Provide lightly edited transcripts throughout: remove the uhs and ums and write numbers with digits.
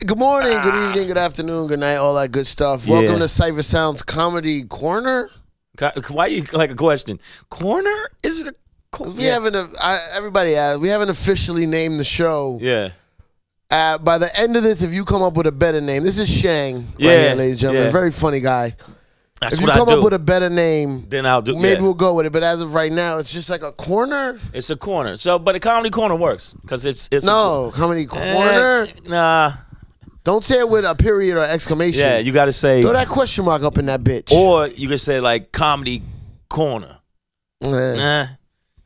Good morning, good evening, good afternoon, good night, all that good stuff. Yeah. Welcome to Cipha Sounds Comedy Corner. Why you like a question? Corner? Is it a corner? We haven't, everybody asks, we haven't officially named the show. Yeah. By the end of this, if you come up with a better name, this is Shang, right Yeah, here, ladies and gentlemen. yeah. Very funny guy. That's if you what I come do. up with a better name, Then I'll do. maybe yeah. we'll go with it. But as of right now, it's just like a corner. It's a corner. So, but a comedy corner works because it's No, comedy corner. Nah. Don't say it with a period or exclamation. Yeah, you got to say. Throw that question mark up in that bitch. Or you could say like comedy corner. Eh. It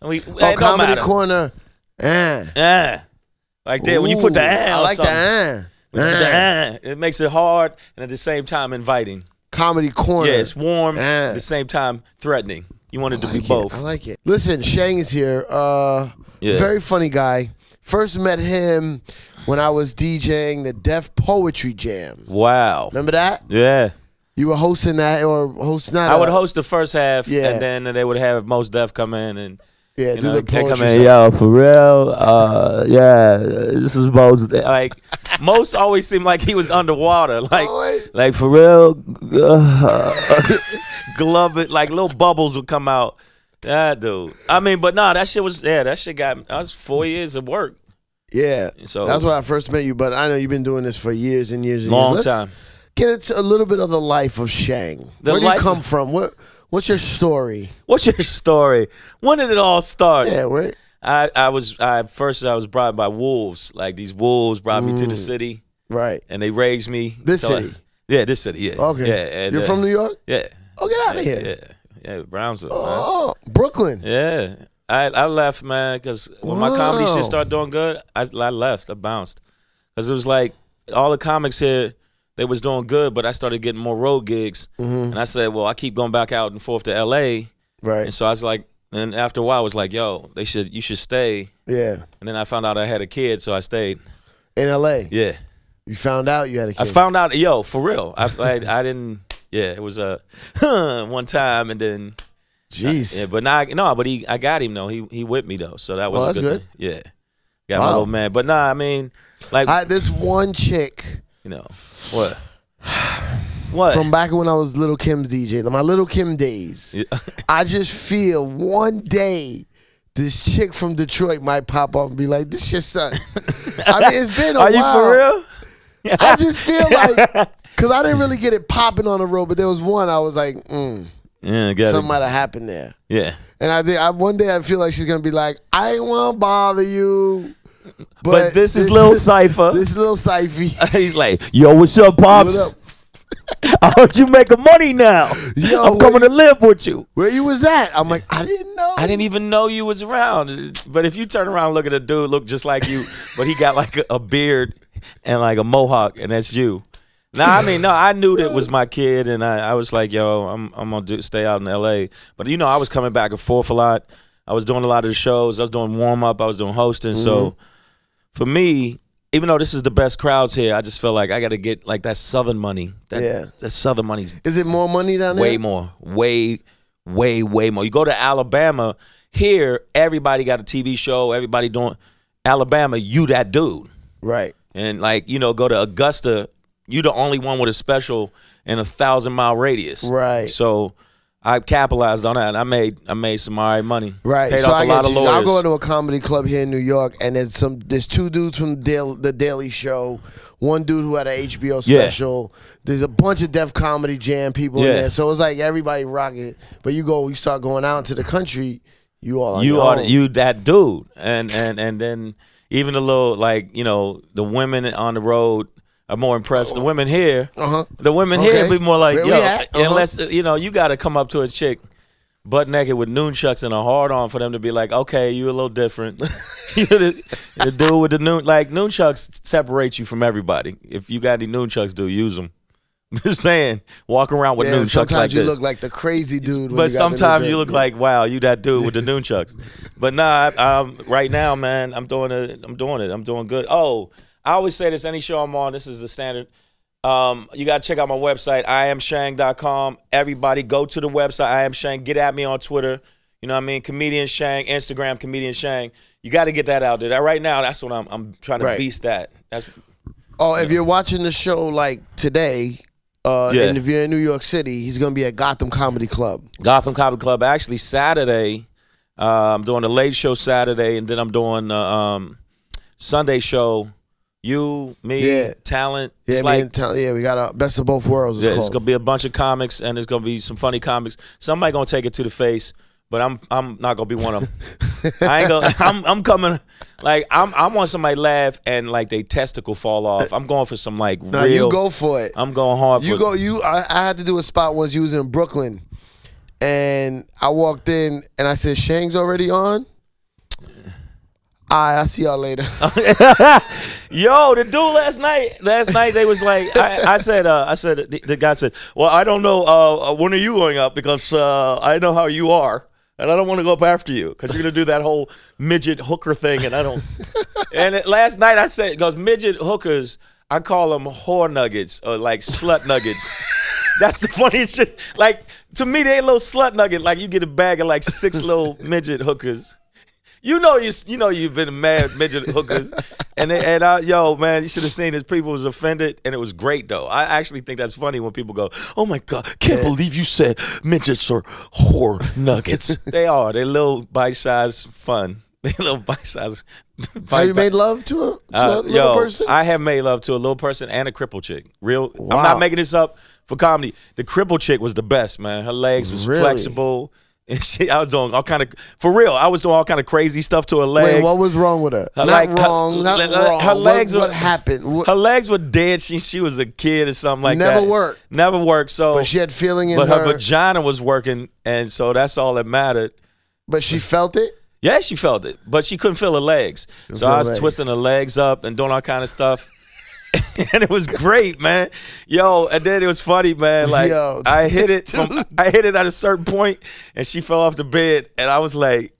Oh, don't comedy matter. corner. Like that when you put the I on like something. the It makes it hard and at the same time inviting. comedy corner. Yeah, it's warm Ah. at the same time threatening. You want it to be I both. like it. Listen, Shang is here. Yeah. Very funny guy. First met him when I was DJing the Def Poetry Jam. Wow. Remember that? Yeah. You were hosting that or hosting that? I would host the first half, Yeah. and then they would have Mos Def come in and Yeah, you do know, the they come poetry. in, song. yo, for real. Yeah, this is Mos. Like Mos always seemed like he was underwater, like Oh, wait. like for real. Glove it, like little bubbles would come out. That dude. I mean, but nah, that shit was that shit got. That was 4 years of work. Yeah, So that's when I first met you. But I know you've been doing this for years and years and long years. Let's time. get into a little bit of the life of Shang. The Where do you life- come from? What's your story? What's your story? When did it all start? Yeah, where? I was brought by wolves. Like these wolves brought me to the city, Right. and they raised me. This till city? This city. Yeah. Okay. Yeah. And, You're from New York? Yeah. Oh, get out of here. Yeah. Brownsville. Man. Oh, Brooklyn. Yeah. I left, man, because when my comedy Wow. shit started doing good, I left. I bounced. Because it was like all the comics here, they was doing good, but I started getting more road gigs. And I said, well, I keep going back out and forth to L.A. Right. And so I was like, and after a while, I was like, yo, you should stay. Yeah. And then I found out I had a kid, so I stayed. In L.A. Yeah. You found out you had a kid. I found out, yo, for real. I didn't, yeah, it was a one time, and then. Jeez. Yeah, but I got him though. He with me though, so that was Well, a that's good good. thing. Yeah, got my Wow. little man. But nah, I mean, like This one chick you know, what from back when I was Little Kim's DJ, my Little Kim days. Yeah. I just feel one day this chick from Detroit might pop up and be like, "This your son." I mean, it's been a Are while. you for real? I just feel like, because I didn't really get it popping on the road, but there was one I was like, Yeah, got something it. might have happened there. Yeah, And I think one day I feel like she's gonna be like, "I ain't want to bother you." but this is Lil Cipha. This is Lil Cipha. He's like, yo, what's up, pops? What up? I heard you making money now. Yo, I'm coming to live with you. Where you was at? I'm like, I didn't know. I didn't even know you was around. But if you turn around and look at a dude, look just like you, but he got like a beard and like a mohawk, and that's you. Nah, I mean, no, I knew that was my kid, and I was like, yo, I'm gonna stay out in L.A. But you know, I was coming back and forth a lot. I was doing a lot of the shows. I was doing warm up. I was doing hosting. So for me, even though this is the best crowds here, I just feel like I got to get like that Southern money. That Southern money's Is it more money down there? way more, way more. You go to Alabama, here everybody got a TV show. Everybody doing Alabama. You that dude, Right. and like you know, go to Augusta. You the only one with a special in a 1,000-mile radius. Right. So I capitalized on that. And I made some all right money. Right. Paid so off I a lot get of you. lawyers. I'll go to a comedy club here in New York, and there's two dudes from the Daily Show, one dude who had an HBO special. There's a bunch of Def Comedy Jam people in there. So it's like everybody rocking. But you start going out into the country, you all on your own. You that dude. And then even the little like, you know, the women on the road are more impressed. The women here, the women here be more like, Where we yo, at? unless, you know, you got to come up to a chick butt naked with nunchucks and a hard on for them to be like, okay, you a little different. You're the dude with the nunchucks separate you from everybody. If you got any nunchucks, dude, use them. I'm just saying, walk around with nunchucks like sometimes you this. look like the crazy dude. when But you got the sometimes nunchucks. you look like, wow, you that dude with the nunchucks. But nah, right now, man, I'm doing it. I'm doing good. Oh, I always say this, any show I'm on, this is the standard. You got to check out my website, iamshang.com. Everybody go to the website, I am Shang. Get at me on Twitter. You know what I mean? Comedian Shang, Instagram, Comedian Shang. You got to get that out there. Right now, that's what I'm trying to beast that. Oh, if you're watching the show like today, and if you're in New York City, he's gonna be at Gotham Comedy Club. Gotham Comedy Club. Actually, Saturday, I'm doing the late show Saturday, and then I'm doing the Sunday show. You, me, talent. Yeah, it's like, we got a best of both worlds. It's gonna be a bunch of comics, and there's gonna be some funny comics. Somebody gonna take it to the face, but I'm not gonna be one of them. I ain't gonna. I'm coming. Like I want somebody to laugh and like they testicle fall off. I'm going for some like real. You go for it. I'm going hard. I had to do a spot once. You was in Brooklyn, and I walked in and I said, "Shang's already on." I'll see y'all later. Yo, the dude last night they was like, I said, the guy said, well, I don't know, when are you going up? Because I know how you are, and I don't want to go up after you because you're going to do that whole midget hooker thing, and I don't. And last night I said, because midget hookers, I call them whore nuggets or like slut nuggets. That's the funniest shit. Like, to me, they a little slut nugget. Like, you get a bag of like 6 little midget hookers. You know you've been mad midget hookers, and yo man, you should have seen this. People was offended, and it was great though. I actually think that's funny when people go, "Oh my God, can't believe you said midgets are whore nuggets." They are. They're little bite-sized fun. They little bite-sized. Have you made love to a little person? I have made love to a little person and a crippled chick. Real. Wow. I'm not making this up for comedy. The crippled chick was the best, man. Her legs was flexible. And I was doing all kind of, for real, I was doing all kind of crazy stuff to her legs. Wait, what was wrong with her? Not wrong. Her legs what happened? Her legs were dead. She was a kid or something like that. Never worked. So, but she had feeling in her. But her vagina was working, and so that's all that mattered. But she felt it? Yeah, she felt it. But she couldn't feel her legs. So I was twisting her legs up and doing all kind of stuff. And it was great, man. Yo, and then it was funny, man. Like I hit it at a certain point, and she fell off the bed, and I was like,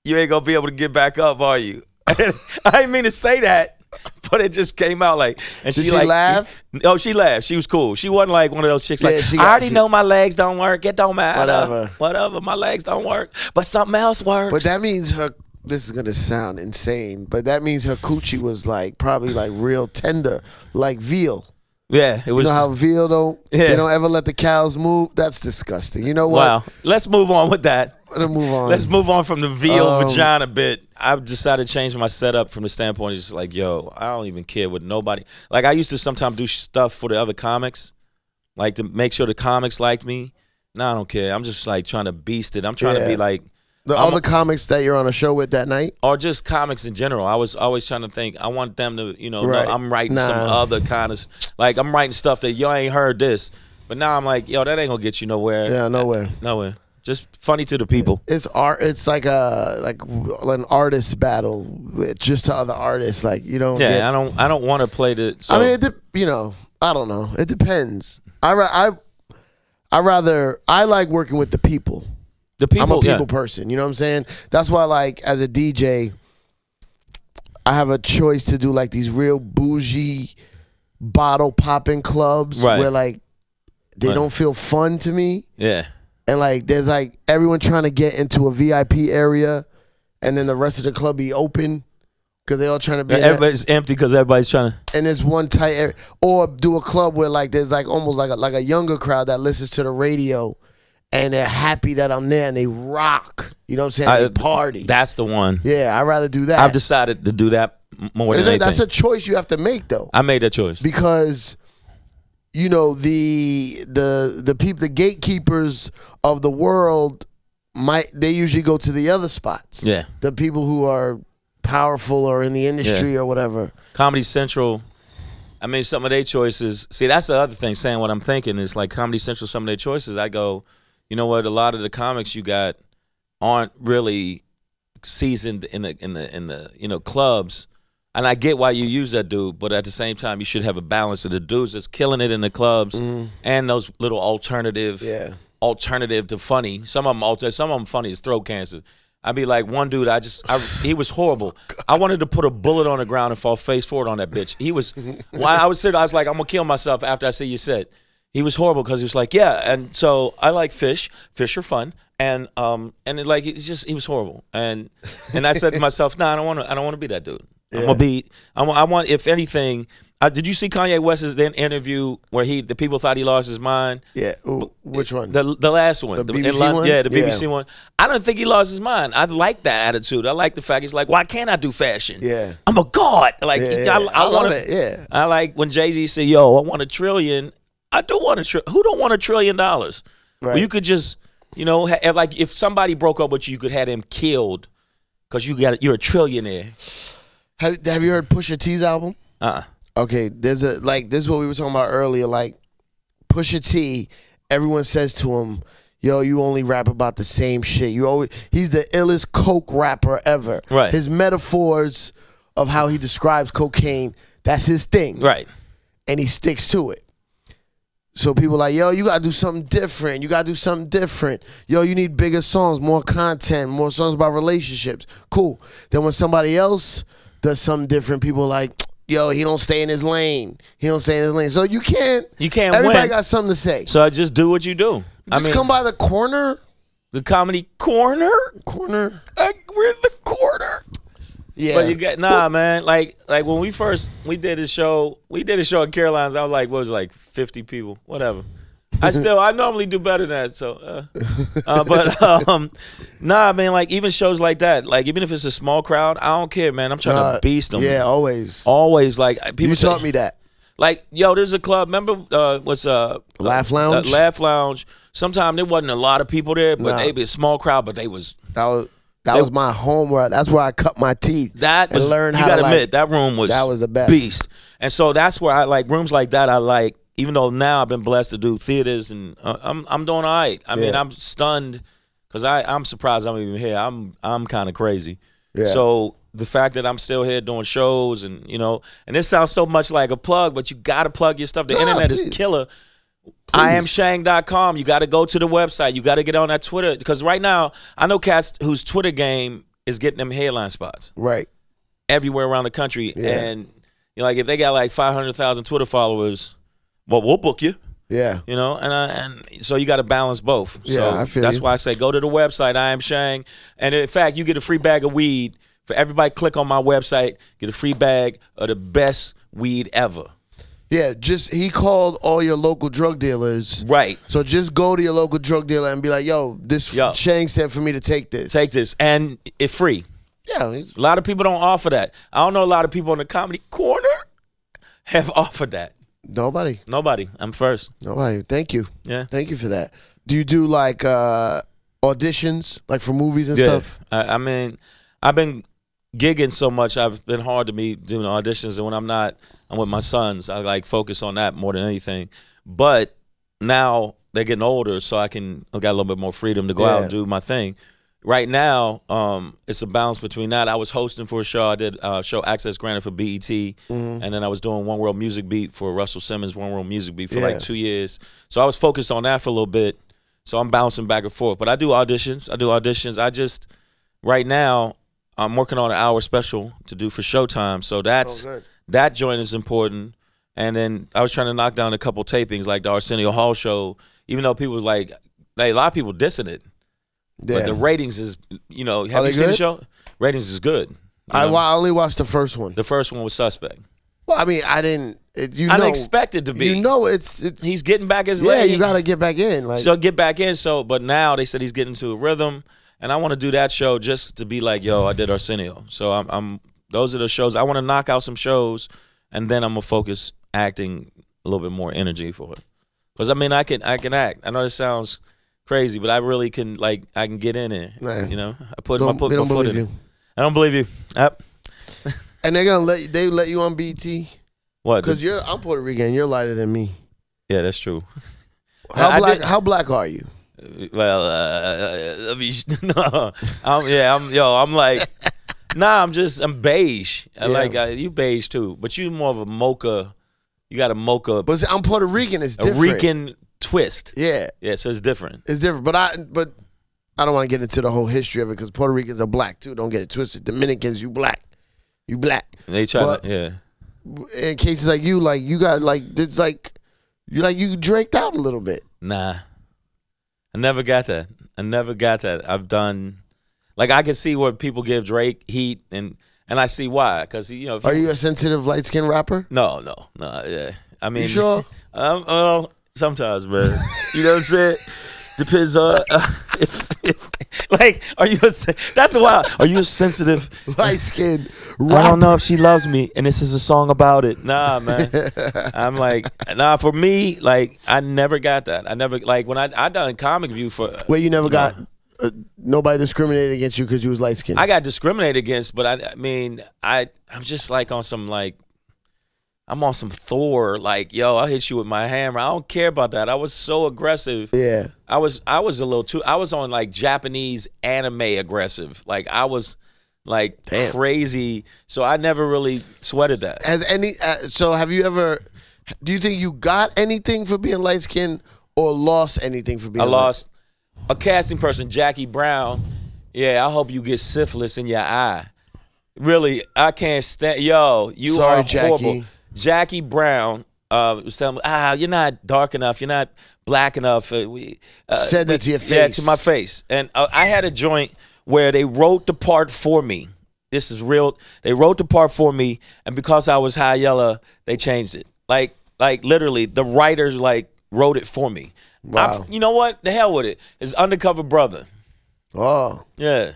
"You ain't gonna be able to get back up, are you?" And I didn't mean to say that, but it just came out like. And Did she laugh? Oh, she laughed. She was cool. She wasn't like one of those chicks like, I already know my legs don't work. It don't matter. Whatever. My legs don't work, but something else works. But that means her. This is gonna sound insane, but that means her coochie was like probably like real tender, like veal. Yeah, it was. You know how veal they don't ever let the cows move? That's disgusting. You know what? Wow. Let's move on with that. Let's move on. Let's move on from the veal vagina bit. I've decided to change my setup from the standpoint of just like, yo, I don't even care what nobody. Like I used to sometimes do stuff for the other comics, like to make sure the comics liked me. No, I don't care. I'm just like trying to beast it. I'm trying to be like. The other comics that you're on a show with that night? Or just comics in general. I was always trying to think, I want them to, know, I'm writing some other kind of, like I'm writing stuff that y'all ain't heard this. But now I'm like, yo, that ain't gonna get you nowhere. Yeah, nowhere. Nowhere. Just funny to the people. It's art. It's like an artist battle with just to other artists. Like you don't. Yeah, I don't want to play the. So. I mean, I don't know. It depends. I like working with the people. I'm a people person, you know what I'm saying? That's why, like, as a DJ, I have a choice to do, like, these real bougie bottle-popping clubs where, like, they don't feel fun to me. Yeah. And, like, there's, like, everyone trying to get into a VIP area, and then the rest of the club be open because they all trying to be everybody's empty because everybody's trying to. And there's one tight area. Or do a club where, like, there's, like, almost like a younger crowd that listens to the radio. And they're happy that I'm there, and they rock. You know what I'm saying? They party. That's the one. Yeah, I'd rather do that. I've decided to do that more than anything. That's a choice you have to make, though. I made that choice because, the people, the gatekeepers of the world, they usually go to the other spots. Yeah, the people who are powerful or in the industry or whatever. Comedy Central. I mean, some of their choices. See, that's the other thing. Saying what I'm thinking is like Comedy Central. Some of their choices, I go, you know what? A lot of the comics you got aren't really seasoned in the clubs, and I get why you use that dude. But at the same time, you should have a balance of the dudes that's killing it in the clubs and those little alternative to funny. Some of them funny as throat cancer. I'd be like, one dude, he was horrible. I wanted to put a bullet on the ground and fall face forward on that bitch. He was, I was like, I'm gonna kill myself after I see you said. He was horrible because he was like, yeah, and so I like fish. Fish are fun, and he was horrible. And I said to myself, nah, I don't want to be that dude. Yeah. I want, if anything, Did you see Kanye West's then interview where the people thought he lost his mind? Yeah. Ooh, which one? The last one. The BBC one? Yeah, the BBC one. I don't think he lost his mind. I like that attitude. I like the fact he's like, why can't I do fashion? Yeah. I'm a god. Like, I love it. Yeah. I like when Jay-Z said, yo, I want $1 trillion. I do want $1 trillion. Who don't want $1 trillion? Right. Well, you could just, like if somebody broke up with you, you could have him killed because you're a trillionaire. Have you heard Pusha T's album? Okay, this is what we were talking about earlier. Like Pusha T, everyone says to him, "Yo, you only rap about the same shit. He's the illest coke rapper ever." Right. His metaphors of how he describes cocaine, that's his thing. Right. And he sticks to it. So people are like, yo, you gotta do something different. You gotta do something different. Yo, you need bigger songs, more content, more songs about relationships. Cool. Then when somebody else does something different, people are like, yo, he don't stay in his lane. He don't stay in his lane. So you can't everybody win. Got something to say. So just do what you do. Come by the corner. The comedy corner? Corner. We're in the corner. Yeah. But you got man. Like when we did a show at Caroline's, I was like, what was it, like 50 people? Whatever. I normally do better than that. So man, like even shows like that, like even if it's a small crowd, I don't care, man. I'm trying to beast them. Yeah, always. Always like people You taught me that. Like, yo, there's a club, remember Laugh Lounge? Laugh Lounge. Sometimes there wasn't a lot of people there, but they be a small crowd, but they was That was my home. That's where I cut my teeth. Learn how to admit that room was the best. Beast. And so that's where I like rooms like that. I like, even though now I've been blessed to do theaters, and I'm doing all right. I mean, I'm stunned because I'm surprised I'm even here. I'm kind of crazy. Yeah. So the fact that I'm still here doing shows, and and this sounds so much like a plug, but you got to plug your stuff. The internet is killer. IamShang.com. You got to go to the website. You got to get on that Twitter, because right now I know cats whose Twitter game is getting them headline spots. Right. Everywhere around the country, and like if they got like 500,000 Twitter followers, well, we'll book you. Yeah. And so you got to balance both. Yeah, so I feel that's you. why I say go to the website, I Am Shang, and in fact you get a free bag of weed for everybody. Click on my website, get a free bag of the best weed ever. Yeah, he called all your local drug dealers. Right. So just go to your local drug dealer and be like, yo, Shang said for me to take this. Take this. And it's free. Yeah. A lot of people don't offer that. I don't know a lot of people in the comedy corner have offered that. Nobody. I'm first. Nobody. Thank you. Yeah. Thank you for that. Do you do like auditions, like for movies and stuff? I mean, I've been gigging so much, I've been hard to me doing auditions, and when I'm not, I'm with my sons. I like focus on that more than anything. But now they're getting older, so I got a little bit more freedom to go out and do my thing. Right now, it's a balance between that. I was hosting for a show. I did show Access Granted for BET, and then I was doing One World Music Beat for Russell Simmons' One World Music Beat for like 2 years. So I was focused on that for a little bit. So I'm bouncing back and forth. But I do auditions. Right now, I'm working on an hour special to do for Showtime. So that joint is important. And then I was trying to knock down a couple tapings, like the Arsenio Hall show, even though people a lot of people dissing it. Yeah. But the ratings is, have you seen the show? Ratings is good. I only watched the first one. The first one was suspect. Well, I mean, I didn't. Unexpected to be. He's getting back his leg. Yeah, you got to get back in. So get back in. But now they said he's getting into a rhythm. And I want to do that show just to be like, yo, I did Arsenio. So those are the shows. I want to knock out some shows, and then I'm going to focus acting a little bit more energy for it. Because, I mean, I can act. I know this sounds crazy, but I really can, I can get in there. Man. I put my foot in it. I don't believe you. Yep. And they're going to let you on BT? What? Because I'm Puerto Rican. You're lighter than me. Yeah, that's true. How black are you? Well, no, I'm like, nah, I'm beige. You beige too, but you more of a mocha. You got a mocha. But I'm Puerto Rican. It's different. A Rican twist. Yeah. Yeah, so it's different. It's different, but I don't want to get into the whole history of it because Puerto Ricans are black too. Don't get it twisted. Dominicans, you black. You black. They try to, yeah. In cases like you got you draked out a little bit. Nah. I never got that. I've done, I can see where people give Drake heat, and And I see why, because if Are you a sensitive light skinned rapper? No. Yeah, I mean, you sure? Well, sometimes, man. You know what I'm saying? Depends on if like, are you? That's wild. Are you a sensitive light skinned rapper? I don't know if she loves me, and this is a song about it. Nah, man. I'm like, nah. For me, like, I never got that. I never like when I done Comic View for. Well, you never got. Nobody discriminated against you because you was light skinned. I got discriminated against, but I mean, I'm just like on some like, I'm on some Thor. Like, yo, I'll hit you with my hammer. I don't care about that. I was so aggressive. Yeah, I was a little too. I was on like Japanese anime aggressive. Like I was like crazy. So I never really sweated that. So have you ever? Do you think you got anything for being light skinned or lost anything for being? I lost. A casting person, Jackie Brown. Yeah, I hope you get syphilis in your eye. Really, I can't stand. Yo, you Sorry, are horrible. Jackie. Jackie Brown was telling me, you're not dark enough. You're not black enough. Said that to your face. Yeah, to my face. And I had a joint where they wrote the part for me. This is real. They wrote the part for me, and because I was high yellow, they changed it. Like literally, the writers wrote it for me. Wow. You know what? The hell with it. His undercover brother. Oh. Yeah.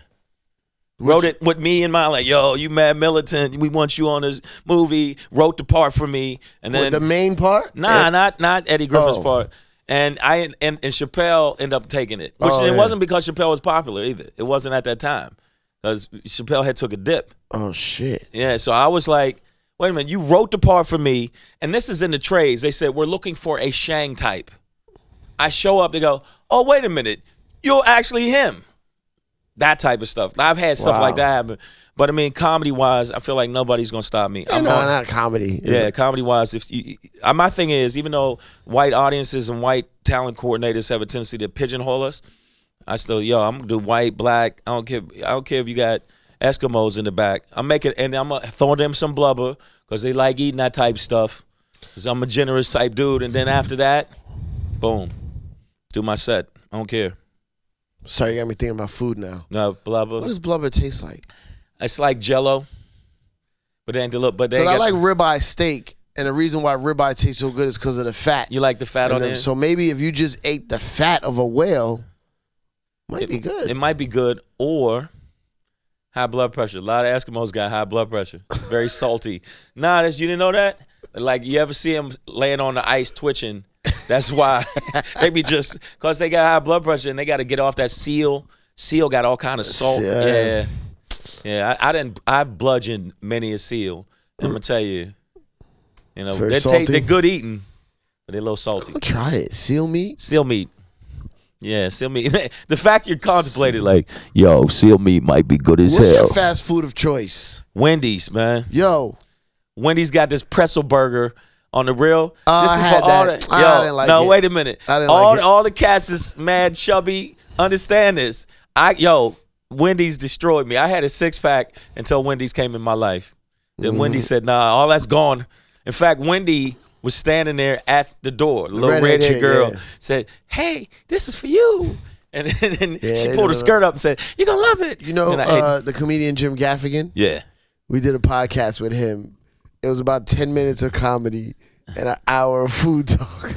Wrote it with me in mind, like, yo, you mad militant. We want you on this movie. Wrote the part for me. And then the main part? Nah, not Eddie Griffin's part. And and Chappelle ended up taking it. Which it wasn't because Chappelle was popular either. It wasn't at that time. Because Chappelle had took a dip. Oh, shit. Yeah, so I was like, wait a minute, you wrote the part for me, and this is in the trades. They said, we're looking for a Shang type. I show up, they go, oh, wait a minute, you're actually him. That type of stuff. I've had stuff like that happen. But, I mean, comedy-wise, I feel like nobody's going to stop me. Not comedy. Yeah, comedy-wise. My thing is, even though white audiences and white talent coordinators have a tendency to pigeonhole us, I still, I'm going to do white, black. I don't care if you got Eskimos in the back. I'm going to throw them some blubber because they like eating that type of stuff because I'm a generous type dude. And then after that, boom. Do my set. I don't care. Sorry, you got me thinking about food now. No, blubber. What does blubber taste like? It's like Jello, but they ain't the look. But I like ribeye steak, and the reason why ribeye tastes so good is because of the fat. You like the fat on it? So maybe if you just ate the fat of a whale, might be good. It might be good, or high blood pressure. A lot of Eskimos got high blood pressure. Very salty. Nah, you didn't know that? Like, you ever see them laying on the ice twitching? That's why they be just because they got high blood pressure and they got to get off that seal. Seal got all kind of salt. Yeah. I've bludgeoned many a seal. I'm gonna tell you, they're good eating, but they're a little salty. I'm gonna try it. Seal meat. Seal meat. Yeah, seal meat. The fact you're contemplating, like, yo, seal meat might be good as hell. What's your fast food of choice? Wendy's, man. Yo, Wendy's got this pretzel burger. On the real, this is for all the. I didn't like it. Wait a minute. I didn't like it. All the cats is mad chubby. Understand this. Wendy's destroyed me. I had a 6-pack until Wendy's came in my life. Then Wendy said, "Nah, all that's gone." In fact, Wendy was standing there at the door. The little redhead girl said, "Hey, this is for you." And then she pulled her skirt up and said, "You're gonna love it." You know, the comedian Jim Gaffigan. Yeah, we did a podcast with him. It was about 10 minutes of comedy and an hour of food talk.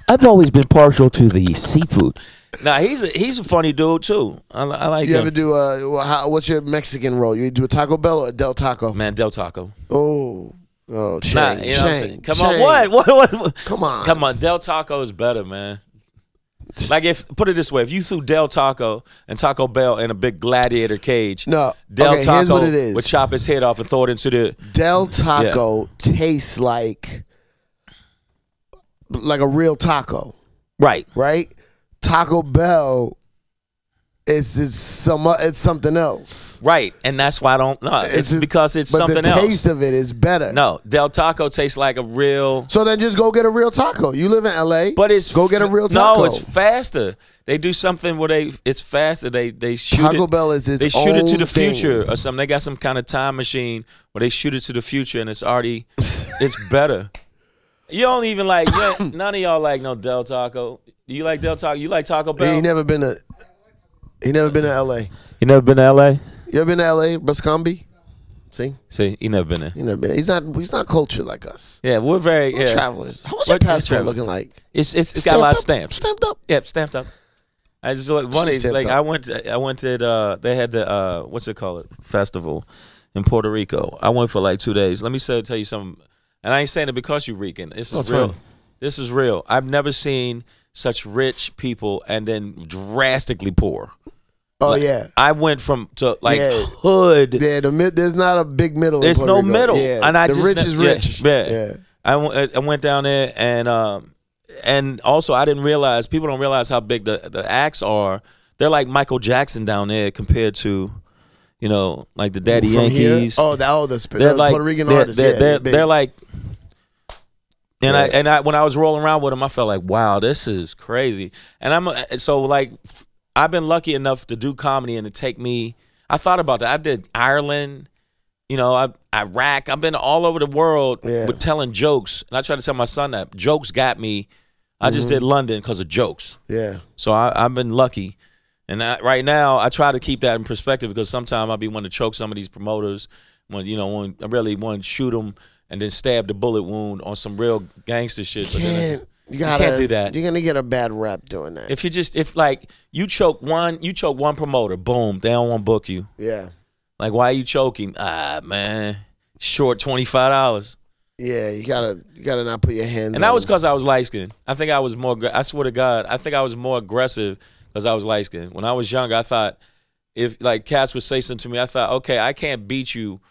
I've always been partial to the seafood. Nah, he's a funny dude too. I like him. You ever do what's your Mexican roll? You do a Taco Bell or a Del Taco? Man, Del Taco. Oh, Shang. Nah, you know what I'm saying? Come on, what? Come on. Del Taco is better, man. Like, put it this way, if you threw Del Taco and Taco Bell in a big gladiator cage, Del Taco here's what it is. would chop his head off and throw it into the Del Taco tastes like a real taco. Right. Taco Bell it's something else. Right. And that's why I don't know. It's because it's something else. But the taste of it is better. No, Del Taco tastes like a real. So then just go get a real taco. You live in LA. But go get a real taco. No, it's faster. They do something where it's faster. They shoot Taco Bell is its They shoot it to the thing. future or something. They got some kind of time machine where they shoot it to the future and it's better. You don't even like none of y'all like no Del Taco. Do you like Del Taco? You like Taco Bell? He never been to LA. You never been to LA? You ever been to LA, Buscambi? See, he never been there. He never been there. He's not cultured like us. Yeah, we're very travelers. How's your passport looking like? It's got a lot of stamps. Stamped up. Yeah, stamped up. I just one is like I went to they had the what's it called, festival in Puerto Rico. I went for like 2 days. Let me tell you something, and I ain't saying it because you Rican. This is real. Fun. This is real. I've never seen such rich people and then drastically poor. Oh like, yeah, I went to hood. Yeah, there's not a big middle. There's no middle, yeah, and the rich is rich. Yeah. I went down there, and also I didn't realize people don't realize how big the acts are. They're like Michael Jackson down there compared to, like the Daddy Yankees. Here? The like, Puerto Rican artists. They're like. And when I was rolling around with them, I felt like, wow, this is crazy. And I've been lucky enough to do comedy and to take me. I thought about that. I did Ireland, Iraq. I've been all over the world with telling jokes. And I try to tell my son that jokes got me. I just did London because of jokes. Yeah. So I've been lucky. And right now, I try to keep that in perspective because sometimes I'll be wanting to choke some of these promoters when I really want to shoot them and then stab the bullet wound on some real gangster shit. You can't do that. You're gonna get a bad rep doing that. If you choke one promoter, boom, they don't want to book you. Yeah. Like, why are you choking? Man, short $25. Yeah, you gotta not put your hands. And that was because I was light skinned. I think I was more. I swear to God, I think I was more aggressive because I was light skinned. When I was younger, I thought if cats would say something to me, I thought, okay, I can't beat you.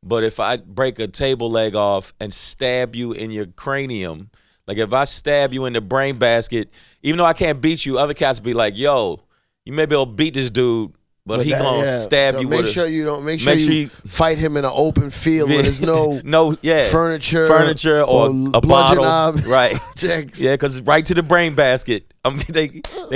But if I break a table leg off and stab you in your cranium, like if I stab you in the brain basket, even though I can't beat you, other cats be like, yo, you may be able to beat this dude, but he gonna stab you with Make sure you fight him in an open field where there's no furniture or a bottle. Right. Yeah, because right to the brain basket. I mean, they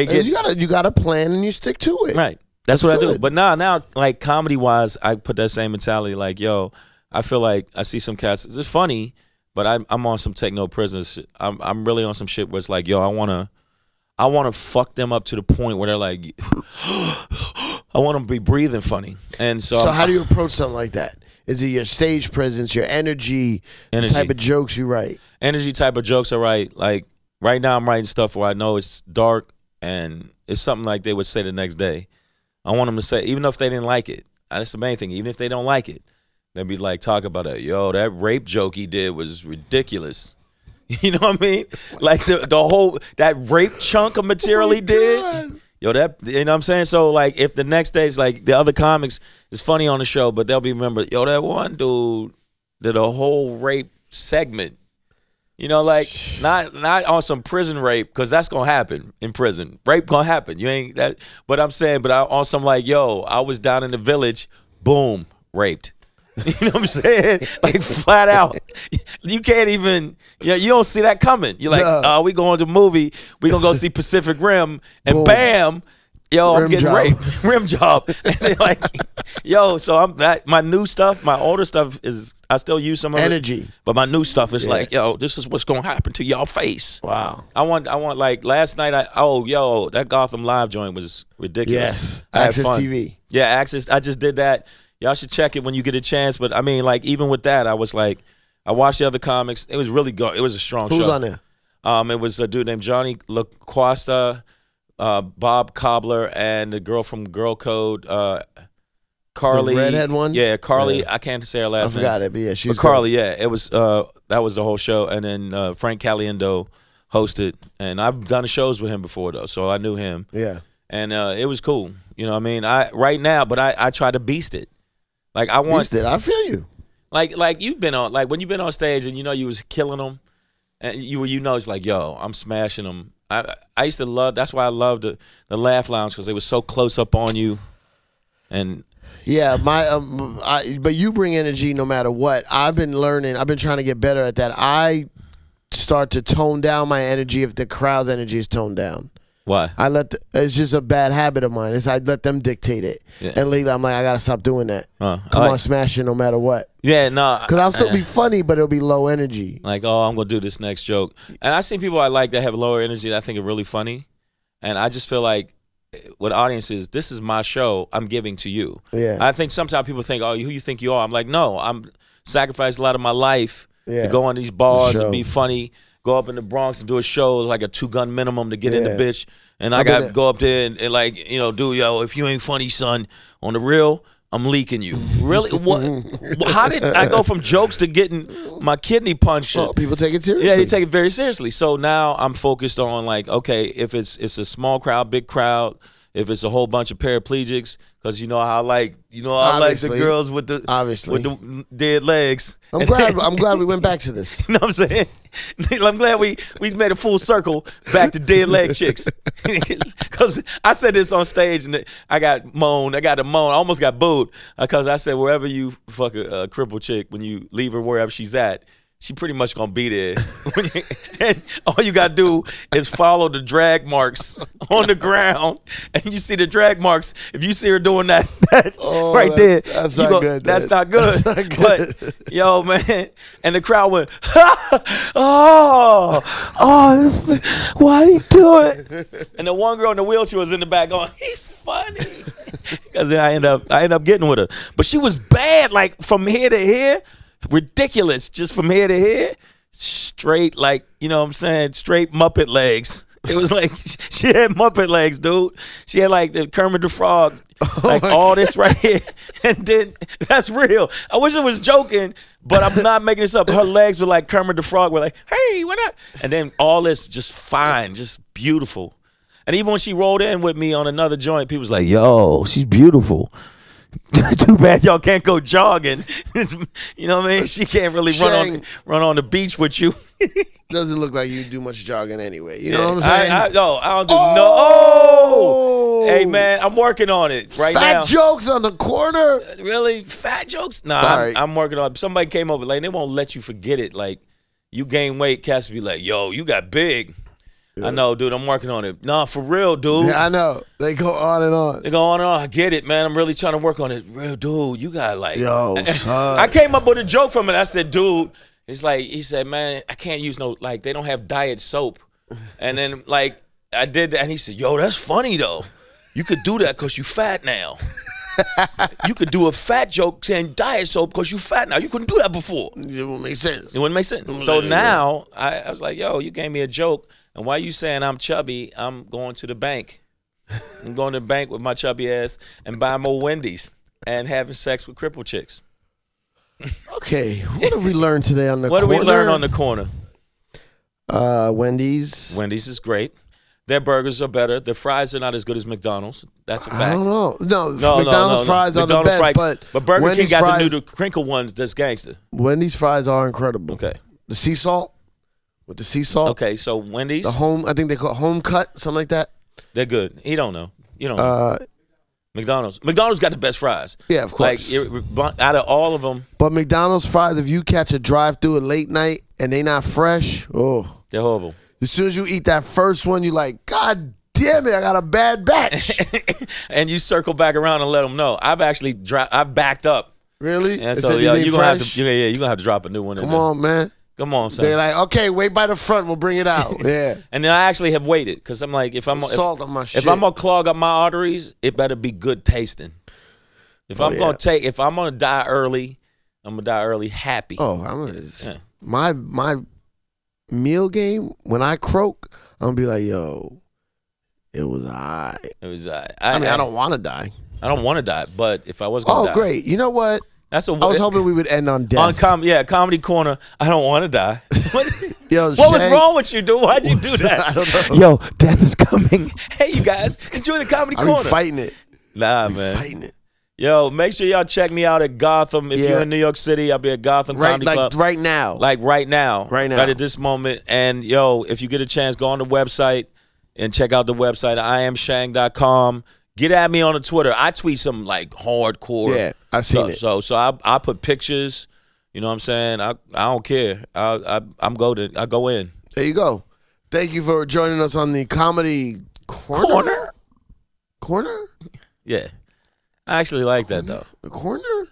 get you got a plan and you stick to it. Right. That's what good. I do. But now, like comedy-wise, I put that same mentality. Like, yo, I feel like I see some cats. It's funny, but I'm on some take no prisoners. I'm really on some shit where it's like, yo, I wanna fuck them up to the point where they're like, I want them to be breathing funny. And so how do you approach something like that? Is it your stage presence, your energy, the type of jokes you write? Energy type of jokes I write. Like right now, I'm writing stuff where I know it's dark and it's something like they would say the next day. I want them to say, even if they didn't like it, that's the main thing. Even if they don't like it, they'd be like, talk about it. Yo, that rape joke he did was ridiculous. You know what I mean? Like the whole, that rape chunk of material he did. Yo, that, you know what I'm saying? So like if the next day's like the other comics is funny on the show, but they'll be remembered, yo, that one dude did a whole rape segment. You know, like not on some prison rape, because that's gonna happen in prison. Rape gonna happen. You ain't that. But I'm saying, on some like, yo, I was down in the village, boom, raped. You know what I'm saying? Like flat out. You can't even. You don't see that coming. You're like, we going to the movie. We gonna go see Pacific Rim, and boom. Bam. Yo, I'm getting raped. Rim job. And they're like, yo, so my new stuff, my older stuff is, I still use some of energy. But my new stuff is like, yo, this is what's gonna happen to y'all face. Wow. I want like last night that Gotham Live joint was ridiculous. Yes. Access TV. Yeah, Access. I just did that. Y'all should check it when you get a chance. But I mean, like, even with that, I was like, I watched the other comics. It was really good. It was a strong show. Who's on there? It was a dude named Johnny LaQuasta, Bob Cobbler, and the girl from Girl Code, Carly. The redhead one? Yeah, Carly. Yeah. I can't say her last name. I forgot it, but yeah, she's Carly, yeah. It was that was the whole show. And then Frank Caliendo hosted. And I've done shows with him before, though, so I knew him. Yeah. And it was cool. You know what I mean? I try to beast it. Like I want beast it. I feel you. Like you've been on, like when you've been on stage and you was killing them, and it's like, yo, I'm smashing them. I used to love. That's why I loved the Laugh Lounge, because they were so close up on you. And yeah, but you bring energy no matter what. I've been learning. I've been trying to get better at that. I start to tone down my energy if the crowd's energy is toned down. Why? It's just a bad habit of mine. I let them dictate it. Yeah. And lately I'm like, I gotta stop doing that. Come on, smash it no matter what. Yeah, no. Because I'll still be funny, but it'll be low energy. Like, oh, I'm gonna do this next joke. And I see people I like that have lower energy that I think are really funny. And I just feel like with audiences, this is my show. I'm giving to you. Yeah. I think sometimes people think, oh, who you think you are? I'm like, no, I'm sacrificed a lot of my life to go on these bars and be funny, go up in the Bronx and do a show like a 2-gun minimum to get in the bitch. And I got to go up there and like, you know, yo, if you ain't funny, son, on the real, I'm leaking you. Really? What? How did I go from jokes to getting my kidney punched? Well, people take it seriously. Yeah, they take it very seriously. So now I'm focused on like, okay, if it's a small crowd, big crowd, if it's a whole bunch of paraplegics, because you know how I like the girls with the dead legs. I'm glad we went back to this. You know what I'm saying? I'm glad we made a full circle back to dead leg chicks. Because I said this on stage and I got to moan. I almost got booed because I said wherever you fuck a crippled chick, when you leave her wherever she's at, she pretty much gonna be there. And all you gotta do is follow the drag marks on the ground, and you see the drag marks. If you see her doing that right there, that's not good. That's not good. But yo, man, and the crowd went, this, why do you do it? And the one girl in the wheelchair was in the back going, he's funny, because then I end up getting with her. But she was bad, like from here to here. Ridiculous, just from here to here, straight, like, you know what I'm saying, straight Muppet legs. It was like she had Muppet legs, dude. She had like the Kermit the Frog, like all this right here. And then, that's real. I wish it was joking, but I'm not making this up. Her legs were like Kermit the Frog, were like, hey, what up? And then all this just fine, just beautiful. And even when she rolled in with me on another joint, people was like, yo, she's beautiful. Too bad y'all can't go jogging. You know what I mean? She can't really Shang, run on the beach with you. Doesn't look like you do much jogging anyway. You know what I'm saying? I don't do no. Hey man, I'm working on it right now. Fat jokes on the corner. Really? Fat jokes? Nah, Sorry. I'm working on it. Somebody came over, like they won't let you forget it. Like you gain weight, cats be like, yo, you got big. I know, dude. I'm working on it. Nah, for real, dude. Yeah, I know. They go on and on. They go on and on. I get it, man. I'm really trying to work on it. Real, dude. You got like. Yo, son. I came up with a joke from it. I said, dude. It's like he said, man, I can't use no like they don't have diet soap. And then like I did that, and he said, yo, that's funny though. You could do that because you fat now. You could do a fat joke saying diet soap because you fat now. You couldn't do that before. It wouldn't make sense. It wouldn't make sense. So now I was like, yo, you gave me a joke. And why you saying I'm chubby, I'm going to the bank. I'm going to the bank with my chubby ass and buying more Wendy's and having sex with crippled chicks. Okay, what did we learn today on the corner? What did we learn on the corner? Wendy's. Wendy's is great. Their burgers are better. Their fries are not as good as McDonald's. That's a fact. I don't know. No, McDonald's fries are the best, but Burger King got the new crinkle ones that's gangster. Wendy's fries are incredible. Okay. The sea salt. With the sea salt. Okay, so Wendy's. The home, I think they call it home cut, something like that. They're good. He don't know. You don't know. McDonald's got the best fries. Yeah, of course. Like out of all of them. But McDonald's fries, if you catch a drive-through at late night and they not fresh, they're horrible. As soon as you eat that first one, you like, God damn it, I got a bad batch. And you circle back around and let them know. I've backed up. Really? And so you're gonna have to drop a new one. Come on, man. Come on, son. They're like, okay, wait by the front, we'll bring it out. Yeah. And then I actually have waited because I'm like, if I'm gonna clog up my arteries, it better be good tasting. If I'm gonna die early, I'm gonna die early happy. My meal game, when I croak, I'm gonna be like, yo, it was alright. It was alright. I don't want to die. I don't want to die, but if I was gonna die. Oh, great. You know what? I was hoping we would end on death. Comedy Corner. I don't want to die. Yo, what was wrong with you, dude? Why'd you do that? I don't know. Yo, death is coming. Hey, you guys, enjoy the Comedy Corner. I'm fighting it. Nah, man. Fighting it. Yo, make sure y'all check me out at Gotham. If you're in New York City, I'll be at Gotham Comedy Club. Right now. Right at this moment. And, yo, if you get a chance, go on the website and check out the website, IamShang.com. Get at me on the Twitter. I tweet some like hardcore. Yeah, I seen it. So I put pictures. You know what I'm saying? I don't care. I go in. There you go. Thank you for joining us on the Comedy Corner. Corner? Yeah, I actually like that though. The corner.